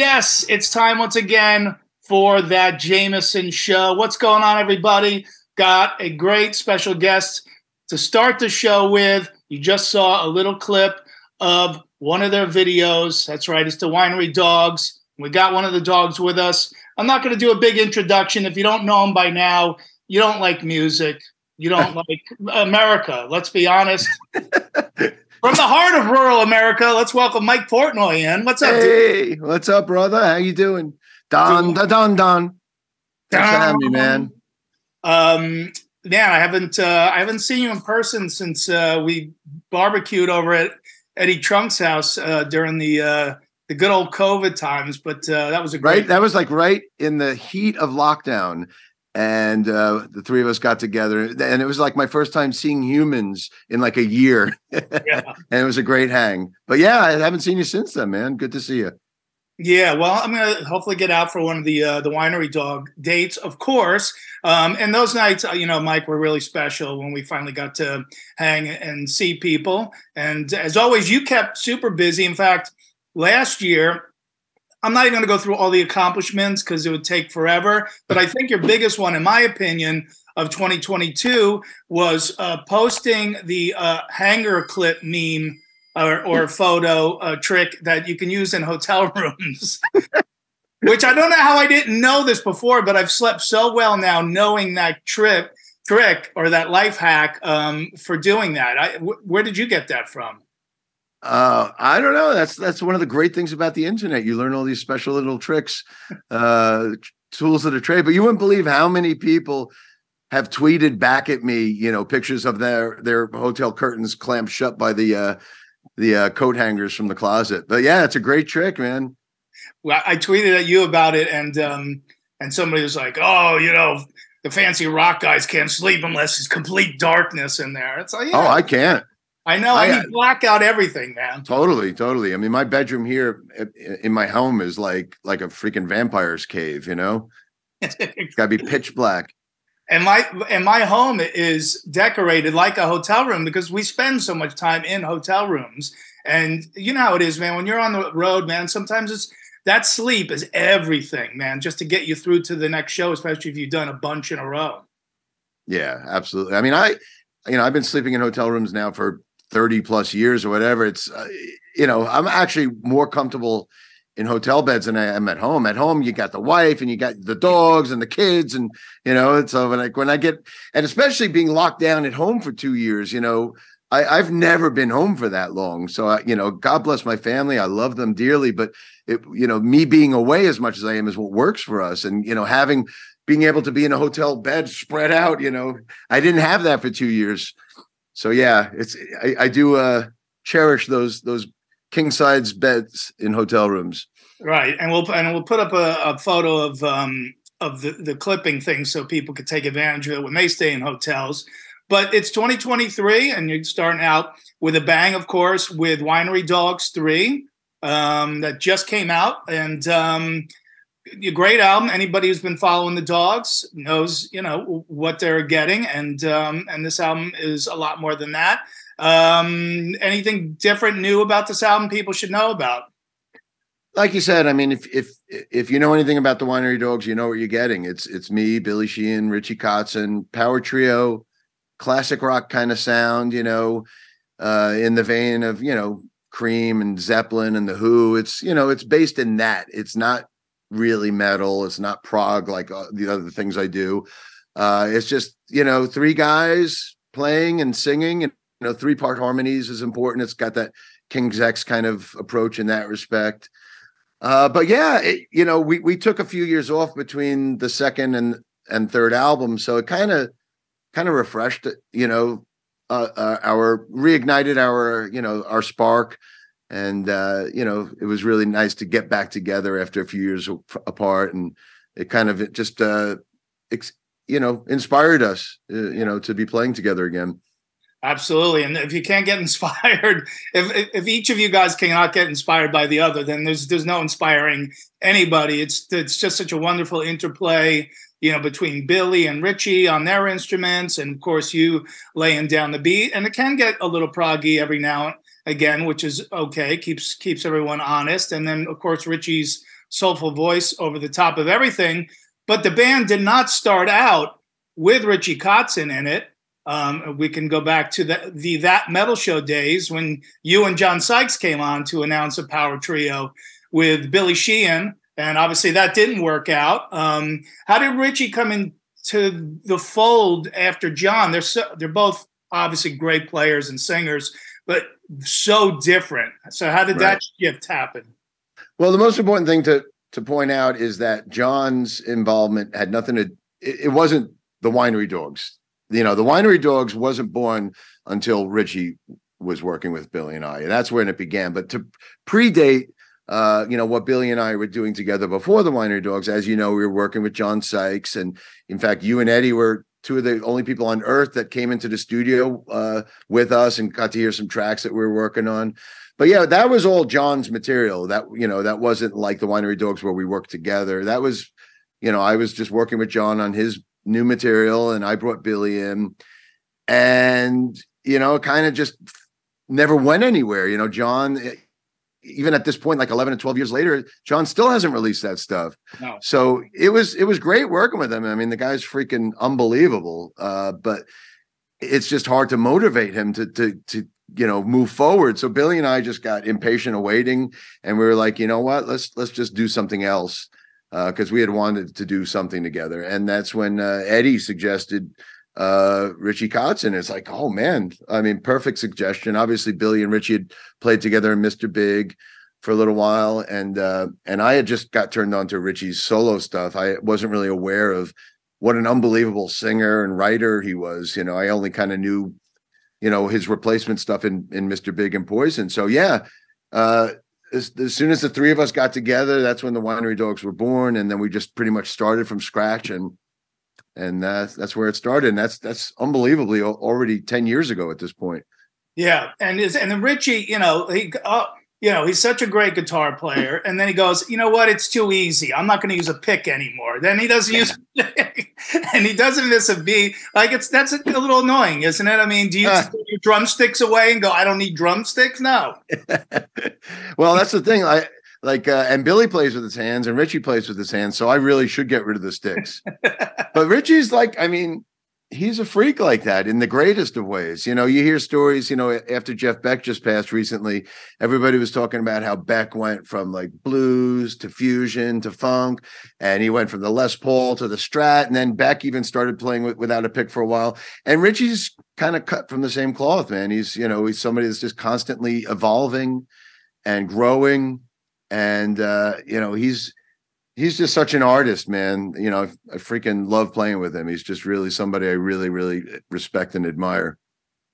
yes, it's time once again for That Jamieson Show. What's going on, everybody? Got a great special guest to start the show with. You just saw a little clip of one of their videos. That's right, it's the Winery Dogs. We got one of the dogs with us. I'm not going to do a big introduction. If you don't know him by now, you don't like music. You don't like America. Let's be honest. From the heart of rural America, let's welcome Mike Portnoy in. What's up, dude? What's up, brother? How you doing? Don. Thanks for having me, man. Man, I haven't seen you in person since we barbecued over at Eddie Trunk's house during the good old COVID times. But that was a great. Right, that was like right in the heat of lockdown. And the three of us got together, and it was like my first time seeing humans in like a year. Yeah. And it was a great hang. But yeah, I haven't seen you since then, man. Good to see you. Yeah, well, I'm gonna hopefully get out for one of the Winery Dog dates, of course. And those nights, Mike, were really special when we finally got to hang and see people. And as always, you kept super busy. In fact, last year, I'm not even going to go through all the accomplishments because it would take forever. But I think your biggest one, in my opinion, of 2022 was posting the hanger clip meme or photo trick that you can use in hotel rooms. Which I don't know how I didn't know this before, but I've slept so well now knowing that trick or that life hack for doing that. Where did you get that from? I don't know. That's one of the great things about the internet. You learn all these special little tricks, tools of the trade. But you wouldn't believe how many people have tweeted back at me, pictures of their hotel curtains clamped shut by the coat hangers from the closet. But yeah, it's a great trick, man. Well, I tweeted at you about it, and somebody was like, "Oh, the fancy rock guys can't sleep unless it's complete darkness in there." It's like, yeah. Oh, I can't. I know. I need black out everything, man. Totally. I mean, my bedroom here in my home is like a freaking vampire's cave, It's got to be pitch black. And my home is decorated like a hotel room because we spend so much time in hotel rooms. And you know how it is, man. When you're on the road, man, sometimes that sleep is everything, man, just to get you through to the next show, especially if you've done a bunch in a row. Yeah, absolutely. I mean, I've been sleeping in hotel rooms now for 30 plus years or whatever. It's, I'm actually more comfortable in hotel beds than I am at home. At home, you got the wife and you got the dogs and the kids. And, so when I get, and especially being locked down at home for 2 years, I've never been home for that long. So, God bless my family. I love them dearly, but me being away as much as I am is what works for us. And, being able to be in a hotel bed spread out, I didn't have that for 2 years. So yeah, I do cherish those king size beds in hotel rooms. Right, and we'll put up a photo of the clipping thing so people could take advantage of it when they stay in hotels. But it's 2023, and you're starting out with a bang, of course, with Winery Dogs 3 that just came out, and a great album. Anybody who's been following the Dogs knows, what they're getting, and this album is a lot more than that. Anything different, new about this album people should know about? Like you said, I mean, if you know anything about the Winery Dogs, you know what you're getting. It's me, Billy Sheehan, Richie Kotzen, power trio, classic rock kind of sound, in the vein of Cream and Zeppelin and the Who. It's based in that. It's not really metal. It's not prog like the other things I do. It's just, three guys playing and singing, and 3-part harmonies is important. It's got that King's X kind of approach in that respect. But yeah, we took a few years off between the second and third album. So it kind of refreshed, reignited our spark. And, it was really nice to get back together after a few years apart. And it kind of just, inspired us, to be playing together again. Absolutely. And if you can't get inspired, if each of you guys cannot get inspired by the other, then there's no inspiring anybody. It's just such a wonderful interplay, between Billy and Richie on their instruments. And of course you laying down the beat, and it can get a little proggy every now and again, which is okay. Keeps everyone honest. And then of course Richie's soulful voice over the top of everything. But the band did not start out with Richie Kotzen in it. We can go back to the That Metal Show days when you and John Sykes came on to announce a power trio with Billy Sheehan, and obviously that didn't work out. How did Richie come into the fold after John? They're both obviously great players and singers, but so different. So how did that shift happen? Well, the most important thing to point out is that John's involvement had nothing to. It wasn't the Winery Dogs. The Winery Dogs wasn't born until Richie was working with Billy and I, and that's when it began. But to predate, what Billy and I were doing together before the Winery Dogs, as you know, we were working with John Sykes, and in fact, you and Eddie were two of the only people on earth that came into the studio with us and got to hear some tracks that we were working on. But yeah, that was all John's material. That wasn't like the Winery Dogs where we worked together. That was, I was just working with John on his new material, and I brought Billy in, and kind of just never went anywhere. John, even at this point, like 11 and 12 years later, John still hasn't released that stuff. No. So it was great working with him. I mean, the guy's freaking unbelievable, but it's just hard to motivate him to move forward. So Billy and I just got impatient of waiting, and we were like, you know what, let's just do something else. Because we had wanted to do something together. And that's when Eddie suggested Richie Kotzen. It's like, oh man, I mean, perfect suggestion. Obviously, Billy and Richie had played together in Mr. Big for a little while. And I had just got turned on to Richie's solo stuff. I wasn't really aware of what an unbelievable singer and writer he was. I only kind of knew, his replacement stuff in Mr. Big and Poison. So yeah, as soon as the three of us got together, that's when the Winery Dogs were born, and then we just pretty much started from scratch, and that's where it started. And that's unbelievably already 10 years ago at this point. Yeah, and then Richie, he's such a great guitar player, and then he goes, you know what? It's too easy. I'm not going to use a pick anymore. Then he doesn't use, and he doesn't miss a beat. Like that's a little annoying, isn't it? I mean, do you throw your drumsticks away and go, I don't need drumsticks? No. Well, that's the thing. And Billy plays with his hands, and Richie plays with his hands, so I really should get rid of the sticks. But Richie's he's a freak like that in the greatest of ways. You hear stories, after Jeff Beck just passed recently, everybody was talking about how Beck went from like blues to fusion to funk, and he went from the Les Paul to the Strat, and then Beck even started playing without a pick for a while. And Richie's kind of cut from the same cloth, man. He's somebody that's just constantly evolving and growing, and he's just such an artist, man. I freaking love playing with him. He's just really somebody I really, really respect and admire.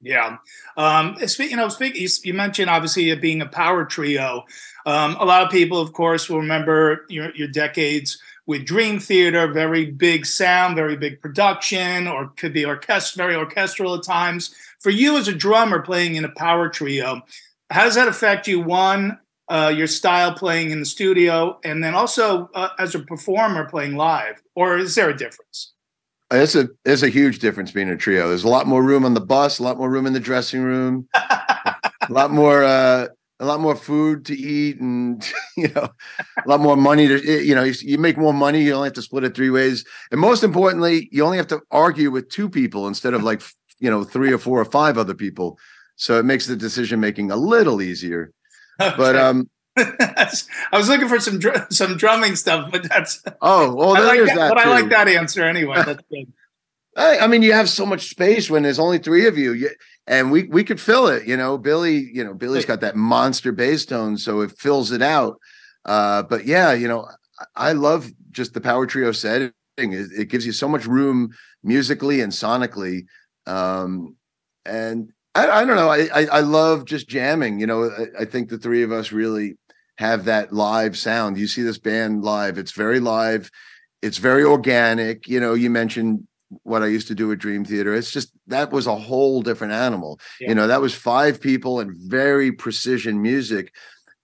Yeah. You mentioned obviously it being a power trio. A lot of people, of course, will remember your decades with Dream Theater, very big sound, very big production, or could be very orchestral at times. For you as a drummer playing in a power trio, how does that affect you? One, your style playing in the studio, and then also as a performer playing live, or is there a difference? There's a huge difference being a trio. There's a lot more room on the bus, a lot more room in the dressing room, a lot more food to eat, and a lot more money to you make more money. You only have to split it three ways, and most importantly, you only have to argue with two people instead of 3 or 4 or 5 other people. So it makes the decision making a little easier. Okay. But I was looking for some drumming stuff, but that's I like that answer anyway. That's good. I mean, you have so much space when there's only 3 of you, and we could fill it. Billy's got that monster bass tone, so it fills it out. But yeah, I love just the power trio setting. It gives you so much room musically and sonically, and I don't know. I love just jamming. I think the 3 of us really have that live sound. You see this band live. It's very live. It's very organic. You mentioned what I used to do at Dream Theater. It's just, that was a whole different animal. Yeah. That was 5 people and very precision music,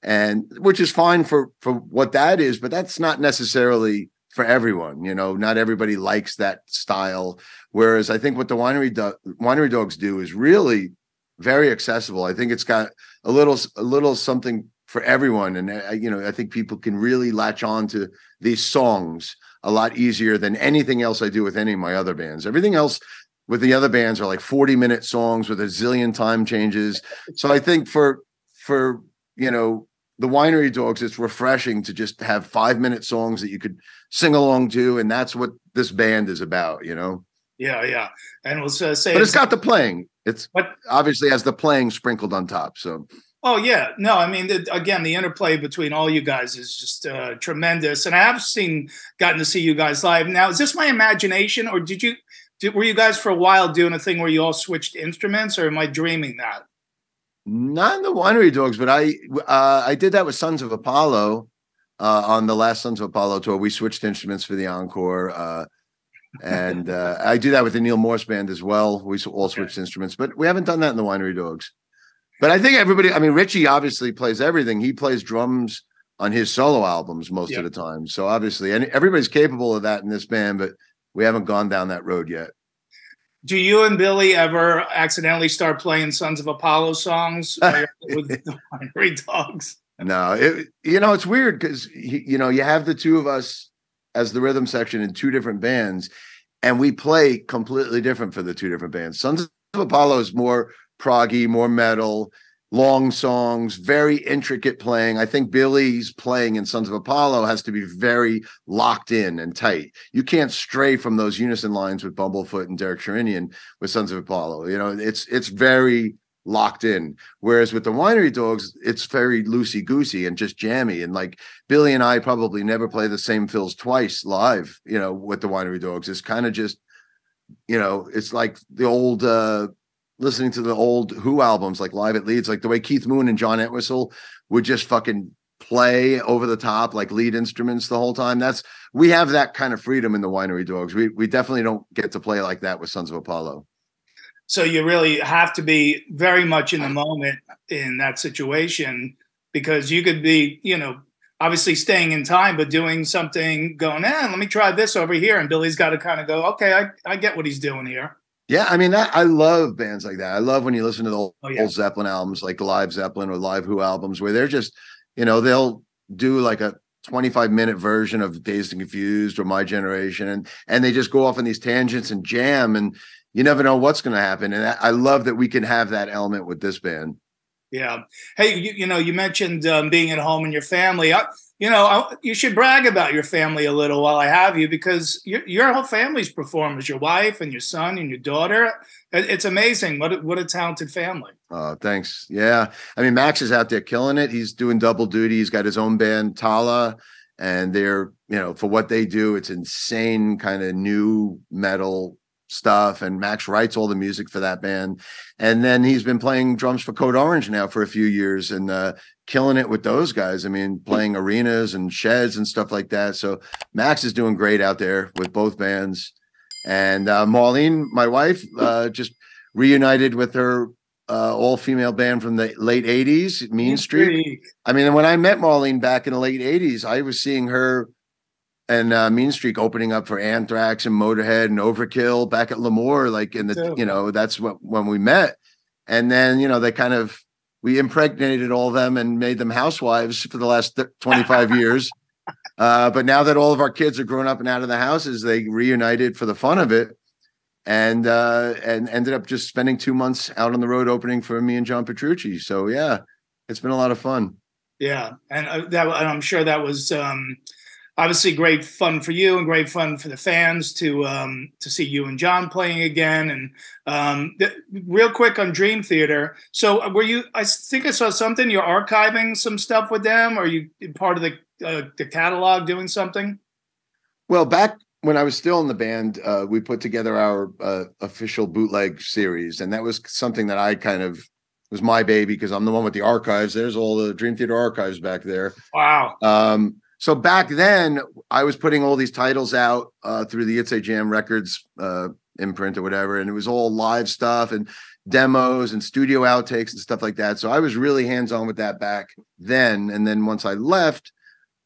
and which is fine for what that is, but that's not necessarily for everyone. Not everybody likes that style. Whereas I think what the Winery Dogs do is really very accessible. I think it's got a little something for everyone. And I think people can really latch on to these songs a lot easier than anything else I do with any of my other bands. Everything else with the other bands are like 40-minute songs with a zillion time changes. So I think for the Winery Dogs, it's refreshing to just have 5-minute songs that you could sing along to, and that's what this band is about, Yeah. And we'll say, but it's got the playing. It's obviously has the playing sprinkled on top. So. Oh yeah, no, I mean, again, the interplay between all you guys is just tremendous, and I have gotten to see you guys live. Now, is this my imagination, or were you guys for a while doing a thing where you all switched instruments, or am I dreaming that? Not in the Winery Dogs, but I did that with Sons of Apollo on the last Sons of Apollo tour. We switched instruments for the encore, and I do that with the Neil Morse band as well. We all switched instruments, but we haven't done that in the Winery Dogs. But I think Richie obviously plays everything. He plays drums on his solo albums most of the time. So obviously, and everybody's capable of that in this band, but we haven't gone down that road yet. Do you and Billy ever accidentally start playing Sons of Apollo songs with the Winery Dogs? No, it's weird because, you have the two of us as the rhythm section in two different bands, and we play completely different for the two different bands. Sons of Apollo is more proggy, more metal, long songs, very intricate playing. I think Billy's playing in Sons of Apollo has to be very locked in and tight. You can't stray from those unison lines with Bumblefoot and Derek Sherinian with Sons of Apollo. It's very locked in. Whereas with the Winery Dogs, it's very loosey-goosey and just jammy. And like Billy and I probably never play the same fills twice live, with the Winery Dogs. It's kind of just, it's like the old listening to the old Who albums, like Live at Leeds, like the way Keith Moon and John Entwistle would just fucking play over the top, like lead instruments the whole time. We have that kind of freedom in the Winery Dogs. We definitely don't get to play like that with Sons of Apollo. So you really have to be very much in the moment in that situation, because you could be, obviously staying in time, but doing something, going, let me try this over here. And Billy's got to kind of go, okay, I get what he's doing here. Yeah, I mean, I love bands like that. I love when you listen to the old Zeppelin albums, like Live Zeppelin or Live Who albums, where they're just, they'll do like a 25-minute version of Dazed and Confused or My Generation, and they just go off on these tangents and jam, and you never know what's going to happen. And I love that we can have that element with this band. Yeah. Hey, you mentioned being at home and your family. You should brag about your family a little while I have you, because your whole family's performers, your wife and your son and your daughter. It's amazing. What a talented family. Oh, thanks. Yeah. I mean, Max is out there killing it. He's doing double duty. He's got his own band, Tala, and they're, for what they do, it's insane kind of new metal stuff, and Max writes all the music for that band. And then he's been playing drums for Code Orange now for a few years, and killing it with those guys. I mean, playing arenas and sheds and stuff like that. So Max is doing great out there with both bands. And Marlene, my wife, just reunited with her all-female band from the late 80s, Mean Streak. I mean, when I met Marlene back in the late 80s, I was seeing her and Mean Streak opening up for Anthrax and Motorhead and Overkill back at Lemoore, like in the, that's when we met. And then, we impregnated all of them and made them housewives for the last 25 years. But now that all of our kids are grown up and out of the houses, they reunited for the fun of it, and ended up just spending 2 months out on the road opening for me and John Petrucci. So yeah, it's been a lot of fun. Yeah, and I'm sure that was obviously great fun for you and great fun for the fans to see you and John playing again. And real quick on Dream Theater. So I think I saw something, you're archiving some stuff with them, or you part of the catalog doing something? Well, back when I was still in the band, we put together our official bootleg series. And that was something that I was my baby, because I'm the one with the archives. There's all the Dream Theater archives back there. Wow. So back then, I was putting all these titles out through the It's a Jam Records imprint or whatever, and it was all live stuff and demos and studio outtakes and stuff like that. So I was really hands-on with that back then. And then once I left,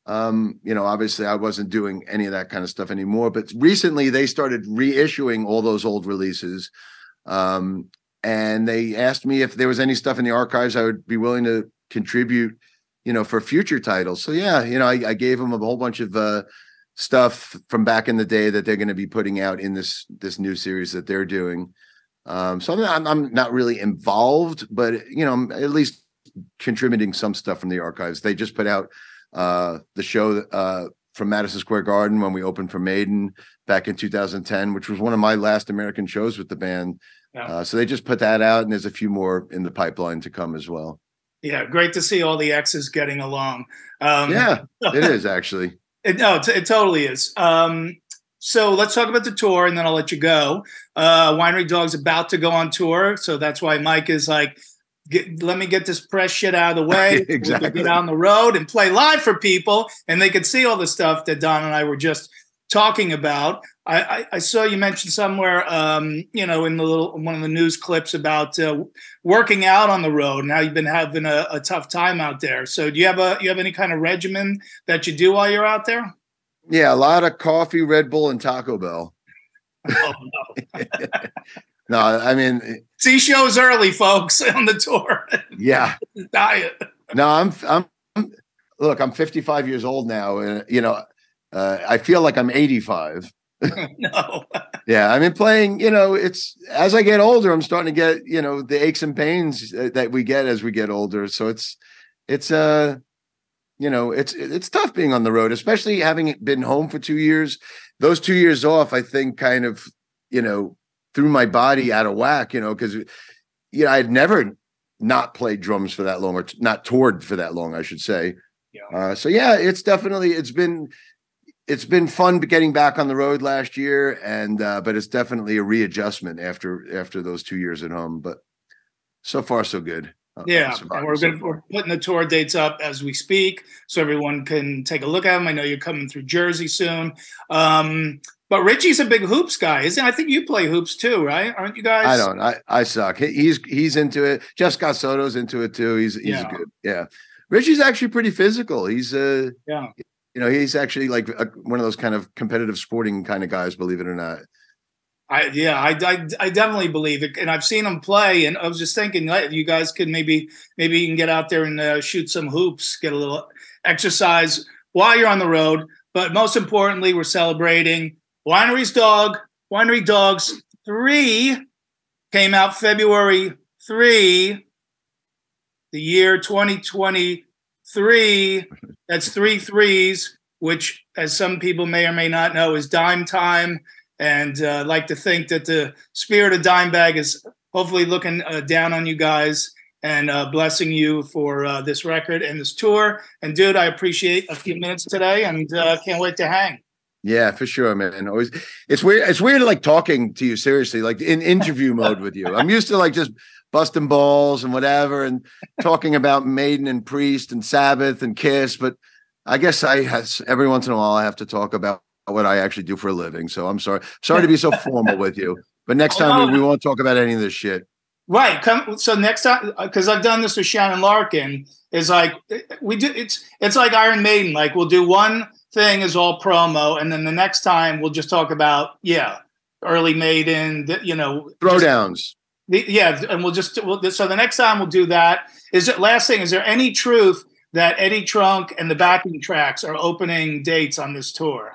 obviously I wasn't doing any of that kind of stuff anymore. But recently, they started reissuing all those old releases, and they asked me if there was any stuff in the archives I would be willing to contribute for future titles. So yeah, I gave them a whole bunch of stuff from back in the day that they're going to be putting out in this new series that they're doing. So I'm not really involved, but I'm at least contributing some stuff from the archives. They just put out the show from Madison Square Garden when we opened for Maiden back in 2010, which was one of my last American shows with the band. Yeah. So they just put that out, and there's a few more in the pipeline to come as well. Yeah, great to see all the exes getting along. Yeah, it is actually. It totally is. So let's talk about the tour, and then I'll let you go. Winery Dogs about to go on tour, so that's why Mike is like, let me get this press shit out of the way. Exactly. We can get on the road and play live for people, and they could see all the stuff that Don and I were just talking about. I saw you mention somewhere, in one of the news clips about working out on the road. Now you've been having a tough time out there. So do you have any kind of regimen that you do while you're out there? Yeah, a lot of coffee, Red Bull, and Taco Bell. Oh no. No, I mean, see shows early, folks, on the tour. Yeah, diet. No, I'm 55 years old now, and I feel like I'm 85. No. Yeah, I mean, playing. It's as I get older, I'm starting to get the aches and pains that we get as we get older. So it's tough being on the road, especially having been home for 2 years. Those 2 years off, I think, kind of threw my body out of whack, because I'd never not played drums for that long, or not toured for that long, I should say. Yeah. So yeah, it's been fun getting back on the road last year, and but it's definitely a readjustment after those 2 years at home. But so far, so good. Yeah, and we're putting the tour dates up as we speak, so everyone can take a look at them. I know you're coming through Jersey soon. But Richie's a big hoops guy, isn't he? I think you play hoops too, right? Aren't you guys? I don't. I suck. He's into it. Jeff Scott Soto's into it too. He's good. Yeah. Richie's actually pretty physical. He's he's actually like one of those kind of competitive sporting kind of guys, believe it or not. I definitely believe it, and I've seen him play. And I was just thinking, you guys could maybe you can get out there and shoot some hoops, get a little exercise while you're on the road. But most importantly, we're celebrating Winery Dogs 3 came out February 3, the year 2023. That's 3 threes, which, as some people may or may not know, is dime time. And I'd like to think that the spirit of Dimebag is hopefully looking down on you guys and blessing you for this record and this tour. And dude, I appreciate a few minutes today, and can't wait to hang. Yeah, for sure, man. Always, it's weird like talking to you seriously, like in interview mode with you. I'm used to like just busting balls and whatever, and talking about Maiden and Priest and Sabbath and Kiss. But I guess every once in a while I have to talk about what I actually do for a living. So I'm sorry to be so formal with you. But next time we won't talk about any of this shit. Right. So next time, because I've done this with Shannon Larkin, is like we do. It's like Iron Maiden. Like we'll do one thing is all promo, and then the next time we'll just talk about early Maiden. Throwdowns. And so the next time we'll do that. Last thing? Is there any truth that Eddie Trunk and the backing tracks are opening dates on this tour?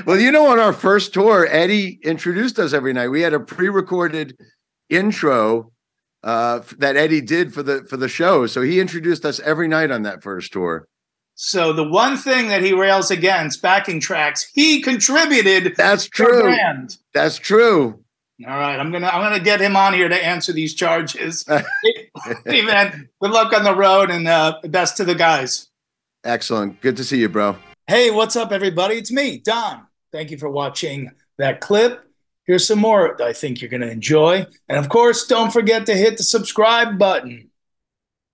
Well, on our first tour, Eddie introduced us every night. We had a pre-recorded intro that Eddie did for the show. So he introduced us every night on that first tour. So the one thing that he rails against, backing tracks, he contributed. That's true. That's true. All right, I'm gonna get him on here to answer these charges. Hey man, good luck on the road, and best to the guys. Excellent. Good to see you, bro. Hey, what's up, everybody? It's me, Don. Thank you for watching that clip. Here's some more I think you're going to enjoy. And, of course, don't forget to hit the subscribe button.